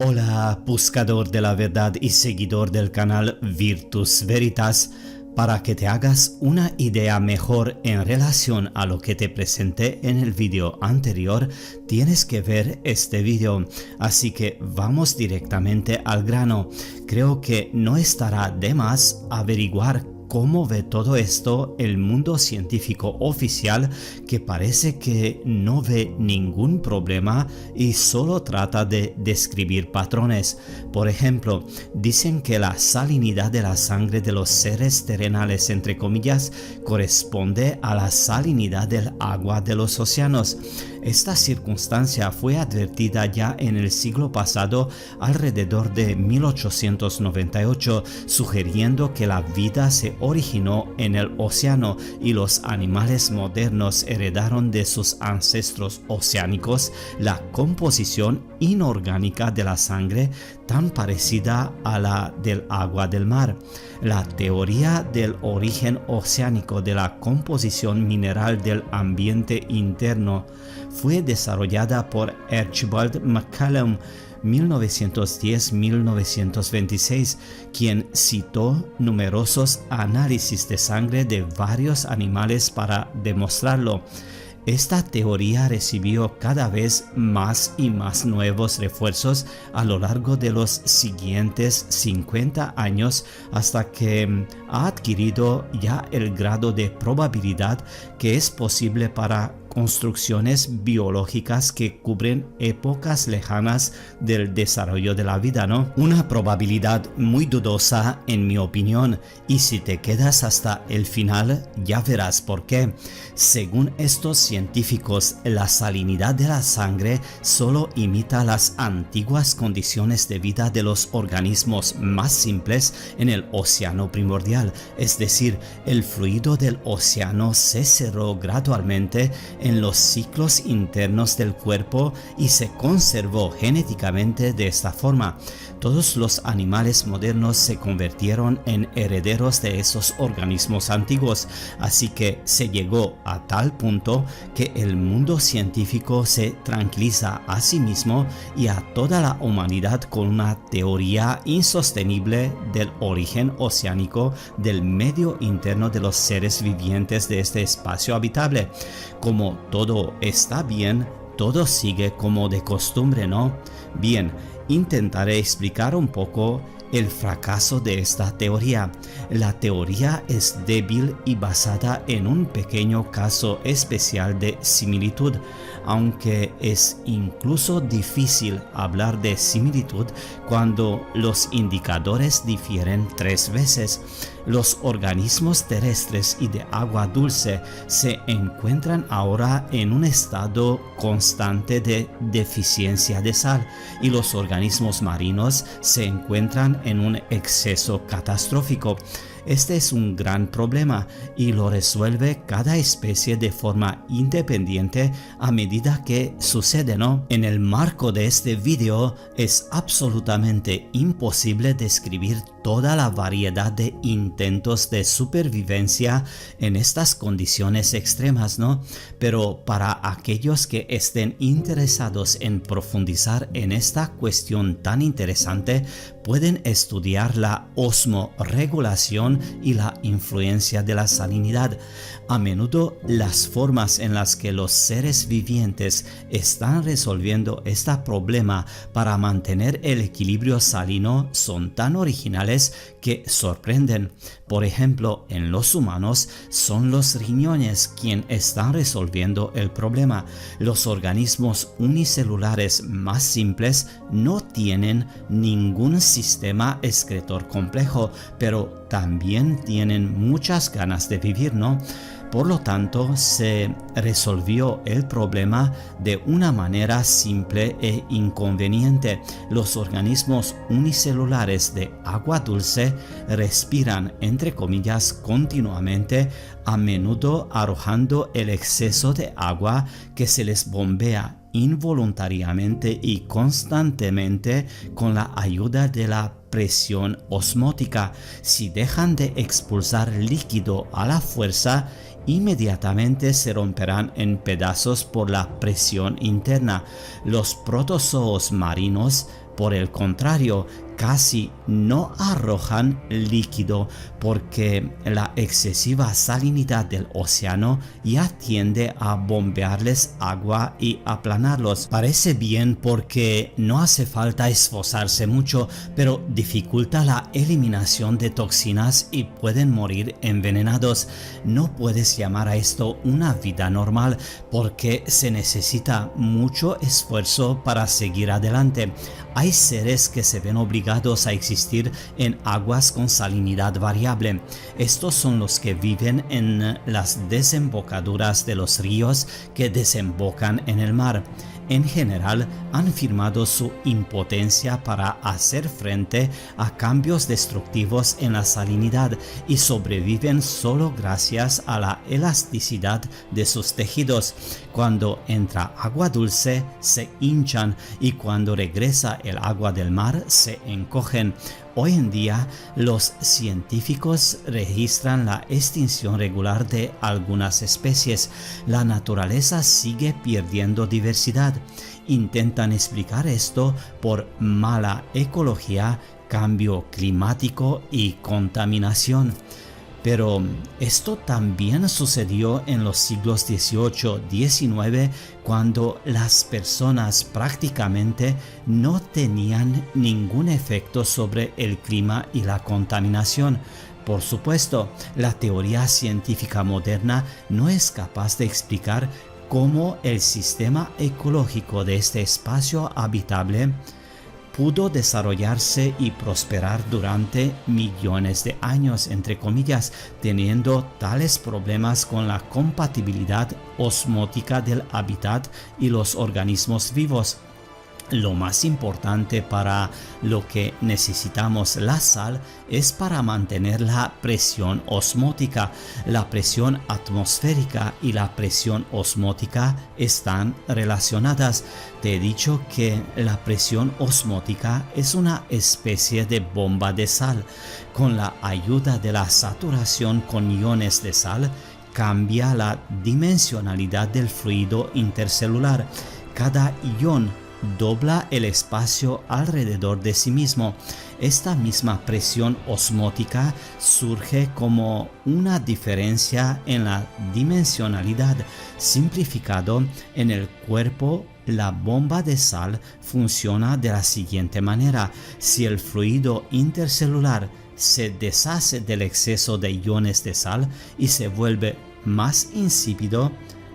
Hola, buscador de la verdad y seguidor del canal Virtus Veritas. Para que te hagas una idea mejor en relación a lo que te presenté en el vídeo anterior, tienes que ver este vídeo. Así que vamos directamente al grano. Creo que no estará de más averiguar cómo ve todo esto el mundo científico oficial, que parece que no ve ningún problema y solo trata de describir patrones. Por ejemplo, dicen que la salinidad de la sangre de los seres terrenales, entre comillas, corresponde a la salinidad del agua de los océanos. Esta circunstancia fue advertida ya en el siglo pasado, alrededor de 1898, sugiriendo que la vida se originó en el océano y los animales modernos heredaron de sus ancestros oceánicos la composición inorgánica de la sangre tan parecida a la del agua del mar. La teoría del origen oceánico de la composición mineral del ambiente interno fue desarrollada por Archibald MacCallum 1910-1926, quien citó numerosos análisis de sangre de varios animales para demostrarlo. Esta teoría recibió cada vez más y más nuevos refuerzos a lo largo de los siguientes 50 años hasta que ha adquirido ya el grado de probabilidad que es posible para construcciones biológicas que cubren épocas lejanas del desarrollo de la vida, ¿no? Una probabilidad muy dudosa en mi opinión, y si te quedas hasta el final ya verás por qué. Según estos científicos, la salinidad de la sangre solo imita las antiguas condiciones de vida de los organismos más simples en el océano primordial, es decir, el fluido del océano se cerró gradualmente en los ciclos internos del cuerpo y se conservó genéticamente de esta forma. Todos los animales modernos se convirtieron en herederos de esos organismos antiguos, así que se llegó a tal punto que el mundo científico se tranquiliza a sí mismo y a toda la humanidad con una teoría insostenible del origen oceánico del medio interno de los seres vivientes de este espacio habitable. Como todo está bien, todo sigue como de costumbre, ¿no? Bien, intentaré explicar un poco el fracaso de esta teoría. La teoría es débil y basada en un pequeño caso especial de similitud, aunque es incluso difícil hablar de similitud cuando los indicadores difieren 3 veces. Los organismos terrestres y de agua dulce se encuentran ahora en un estado constante de deficiencia de sal, y los organismos marinos se encuentran en un exceso catastrófico. Este es un gran problema y lo resuelve cada especie de forma independiente a medida que sucede, ¿no? En el marco de este video es absolutamente imposible describir toda la variedad de intentos de supervivencia en estas condiciones extremas, ¿no? Pero para aquellos que estén interesados en profundizar en esta cuestión tan interesante, pueden estudiar la osmorregulación y la influencia de la salinidad. A menudo las formas en las que los seres vivientes están resolviendo este problema para mantener el equilibrio salino son tan originales que sorprenden. Por ejemplo, en los humanos son los riñones quienes están resolviendo el problema. Los organismos unicelulares más simples no tienen ningún sistema excretor complejo, pero también tienen muchas ganas de vivir, ¿no? Por lo tanto, se resolvió el problema de una manera simple e inconveniente. Los organismos unicelulares de agua dulce respiran, entre comillas, continuamente, a menudo arrojando el exceso de agua que se les bombea involuntariamente y constantemente con la ayuda de la presión osmótica. Si dejan de expulsar líquido a la fuerza, inmediatamente se romperán en pedazos por la presión interna. Los protozoos marinos Por el contrario, casi no arrojan líquido porque la excesiva salinidad del océano ya tiende a bombearles agua y aplanarlos. Parece bien porque no hace falta esforzarse mucho, pero dificulta la eliminación de toxinas y pueden morir envenenados. No puedes llamar a esto una vida normal porque se necesita mucho esfuerzo para seguir adelante. Hay seres que se ven obligados a existir en aguas con salinidad variable. Estos son los que viven en las desembocaduras de los ríos que desembocan en el mar. En general, han firmado su impotencia para hacer frente a cambios destructivos en la salinidad y sobreviven solo gracias a la elasticidad de sus tejidos. Cuando entra agua dulce, se hinchan y cuando regresa el agua del mar, se encogen. Hoy en día, los científicos registran la extinción regular de algunas especies. La naturaleza sigue perdiendo diversidad. Intentan explicar esto por mala ecología, cambio climático y contaminación. Pero esto también sucedió en los siglos XVIII-XIX, cuando las personas prácticamente no tenían ningún efecto sobre el clima y la contaminación. Por supuesto, la teoría científica moderna no es capaz de explicar cómo el sistema ecológico de este espacio habitable pudo desarrollarse y prosperar durante millones de años, entre comillas, teniendo tales problemas con la compatibilidad osmótica del hábitat y los organismos vivos. Lo más importante para lo que necesitamos la sal es para mantener la presión osmótica. La presión atmosférica y la presión osmótica están relacionadas. Te he dicho que la presión osmótica es una especie de bomba de sal. Con la ayuda de la saturación con iones de sal, cambia la dimensionalidad del fluido intercelular. Cada ion dobla el espacio alrededor de sí mismo. Esta misma presión osmótica surge como una diferencia en la dimensionalidad. Simplificado, en el cuerpo, la bomba de sal funciona de la siguiente manera. Si el fluido intercelular se deshace del exceso de iones de sal y se vuelve más insípido,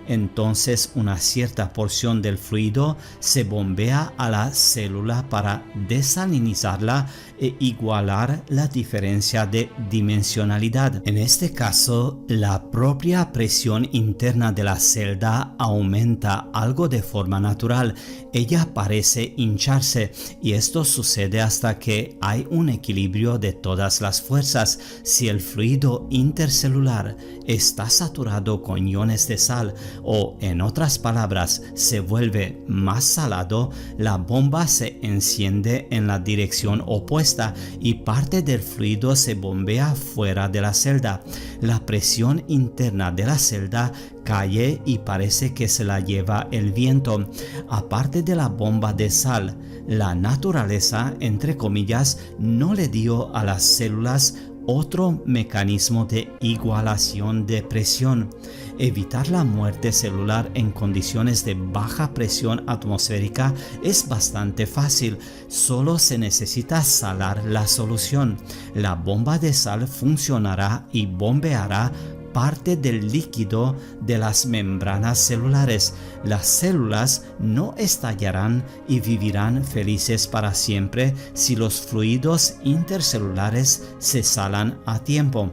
entonces una cierta porción del fluido se bombea a la célula para desalinizarla e igualar la diferencia de dimensionalidad. En este caso, la propia presión interna de la celda aumenta algo de forma natural. Ella parece hincharse y esto sucede hasta que hay un equilibrio de todas las fuerzas. Si el fluido intercelular está saturado con iones de sal, o en otras palabras se vuelve más salado, la bomba se enciende en la dirección opuesta y parte del fluido se bombea fuera de la celda. La presión interna de la celda cae y parece que se la lleva el viento. Aparte de la bomba de sal, la naturaleza, entre comillas, no le dio a las células otro mecanismo de igualación de presión. Evitar la muerte celular en condiciones de baja presión atmosférica es bastante fácil, solo se necesita salar la solución. La bomba de sal funcionará y bombeará parte del líquido de las membranas celulares. Las células no estallarán y vivirán felices para siempre si los fluidos intercelulares se salan a tiempo.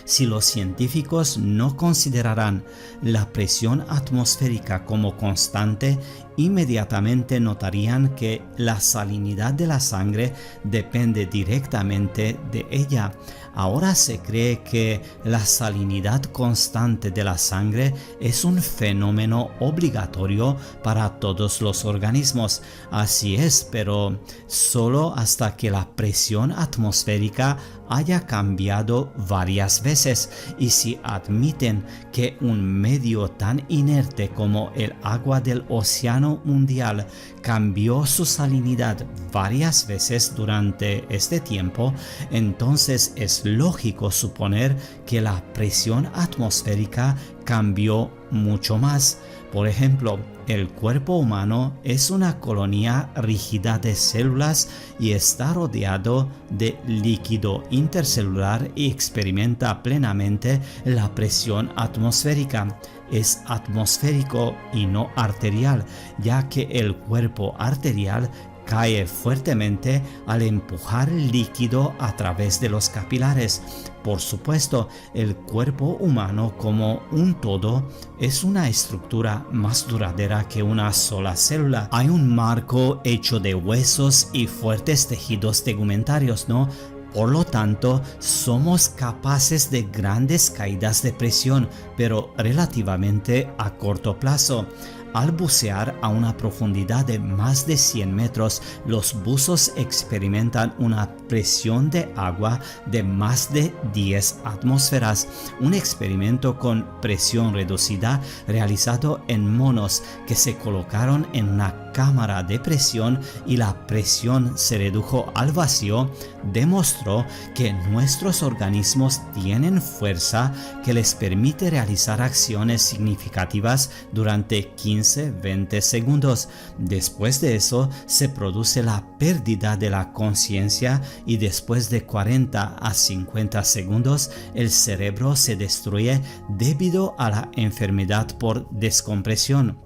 Si los científicos no considerarán la presión atmosférica como constante, inmediatamente notarían que la salinidad de la sangre depende directamente de ella. Ahora se cree que la salinidad constante de la sangre es un fenómeno obligatorio para todos los organismos. Así es, pero solo hasta que la presión atmosférica haya cambiado varias veces. Y si admiten que un medio tan inerte como el agua del océano mundial cambió su salinidad varias veces durante este tiempo, entonces es lógico suponer que la presión atmosférica cambió mucho más. Por ejemplo, el cuerpo humano es una colonia rígida de células y está rodeado de líquido intercelular y experimenta plenamente la presión atmosférica. Es atmosférico y no arterial, ya que el cuerpo arterial cae fuertemente al empujar el líquido a través de los capilares. Por supuesto, el cuerpo humano como un todo es una estructura más duradera que una sola célula. Hay un marco hecho de huesos y fuertes tejidos tegumentarios, ¿no? Por lo tanto, somos capaces de grandes caídas de presión, pero relativamente a corto plazo. Al bucear a una profundidad de más de 100 metros, los buzos experimentan una presión de agua de más de 10 atmósferas. Un experimento con presión reducida realizado en monos que se colocaron en una cámara de presión y la presión se redujo al vacío demostró que nuestros organismos tienen fuerza que les permite realizar acciones significativas durante 15-20 segundos. Después de eso se produce la pérdida de la conciencia y después de 40 a 50 segundos el cerebro se destruye debido a la enfermedad por descompresión.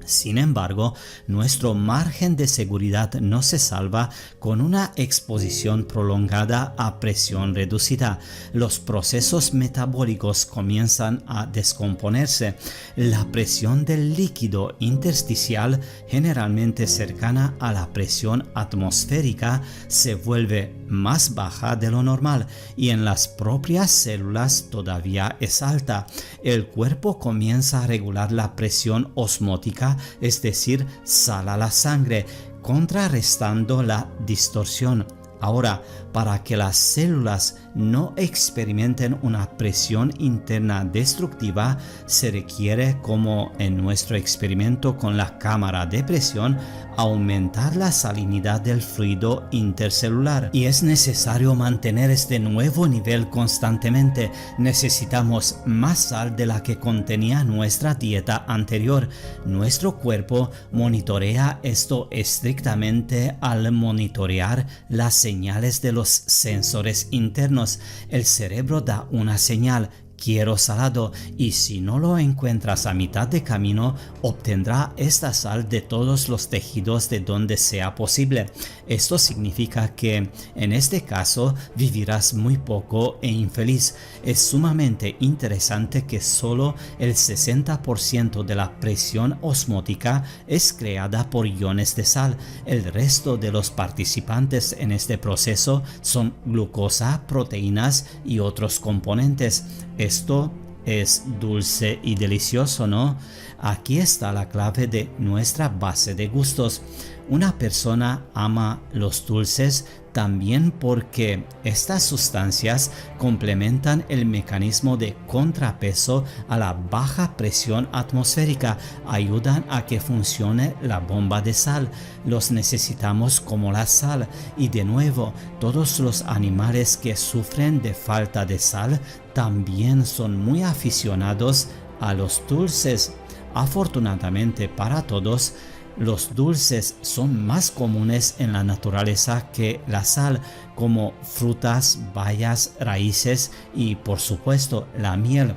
Sin embargo, nuestro margen de seguridad no se salva con una exposición prolongada a presión reducida. Los procesos metabólicos comienzan a descomponerse. La presión del líquido intersticial, generalmente cercana a la presión atmosférica, se vuelve más baja de lo normal y en las propias células todavía es alta. El cuerpo comienza a regular la presión osmótica, es decir, sal a la sangre, contrarrestando la distorsión. Ahora, para que las células no experimenten una presión interna destructiva, se requiere, como en nuestro experimento con la cámara de presión, aumentar la salinidad del fluido intercelular. Y es necesario mantener este nuevo nivel constantemente. Necesitamos más sal de la que contenía nuestra dieta anterior. Nuestro cuerpo monitorea esto estrictamente al monitorear las señales de los sensores internos. El cerebro da una señal: quiero salado, y si no lo encuentras a mitad de camino, obtendrá esta sal de todos los tejidos de donde sea posible. Esto significa que en este caso vivirás muy poco e infeliz. Es sumamente interesante que solo el 60% de la presión osmótica es creada por iones de sal. El resto de los participantes en este proceso son glucosa, proteínas y otros componentes. Esto es dulce y delicioso, ¿no? Aquí está la clave de nuestra base de gustos. Una persona ama los dulces también porque estas sustancias complementan el mecanismo de contrapeso a la baja presión atmosférica, ayudan a que funcione la bomba de sal. Los necesitamos como la sal, y de nuevo, todos los animales que sufren de falta de sal también son muy aficionados a los dulces. Afortunadamente para todos, los dulces son más comunes en la naturaleza que la sal, como frutas, bayas, raíces y, por supuesto, la miel.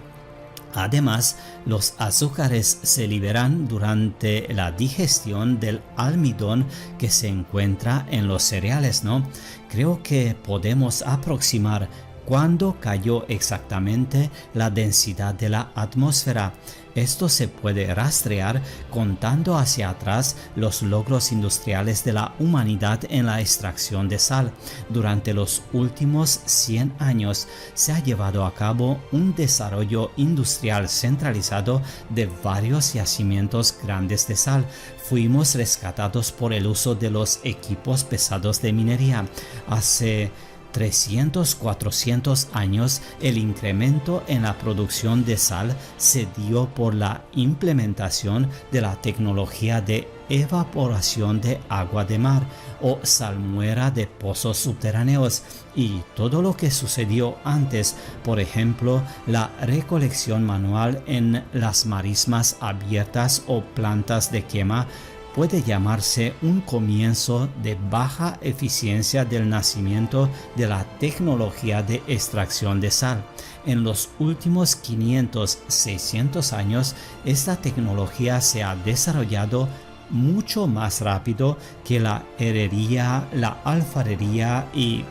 Además, los azúcares se liberan durante la digestión del almidón que se encuentra en los cereales, ¿no? Creo que podemos aproximar cuándo cayó exactamente la densidad de la atmósfera. Esto se puede rastrear contando hacia atrás los logros industriales de la humanidad en la extracción de sal. Durante los últimos 100 años se ha llevado a cabo un desarrollo industrial centralizado de varios yacimientos grandes de sal. Fuimos rescatados por el uso de los equipos pesados de minería. Hace 300-400 años, el incremento en la producción de sal se dio por la implementación de la tecnología de evaporación de agua de mar o salmuera de pozos subterráneos, y todo lo que sucedió antes, por ejemplo, la recolección manual en las marismas abiertas o plantas de quema, puede llamarse un comienzo de baja eficiencia del nacimiento de la tecnología de extracción de sal. En los últimos 500-600 años, esta tecnología se ha desarrollado mucho más rápido que la herrería, la alfarería y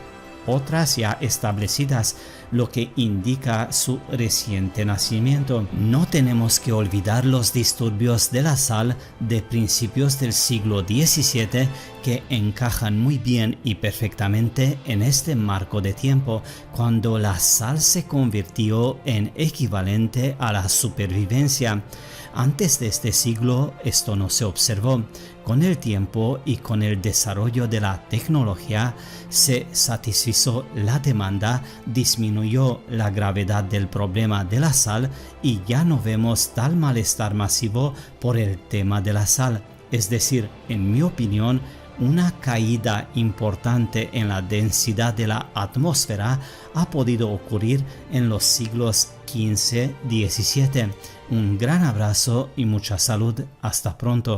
otras ya establecidas, lo que indica su reciente nacimiento. No tenemos que olvidar los disturbios de la sal de principios del siglo XVII, que encajan muy bien y perfectamente en este marco de tiempo, cuando la sal se convirtió en equivalente a la supervivencia. Antes de este siglo esto no se observó. Con el tiempo y con el desarrollo de la tecnología se satisfizo la demanda, disminuyó la gravedad del problema de la sal y ya no vemos tal malestar masivo por el tema de la sal. Es decir, en mi opinión, una caída importante en la densidad de la atmósfera ha podido ocurrir en los siglos XV-XVII. Un gran abrazo y mucha salud. Hasta pronto.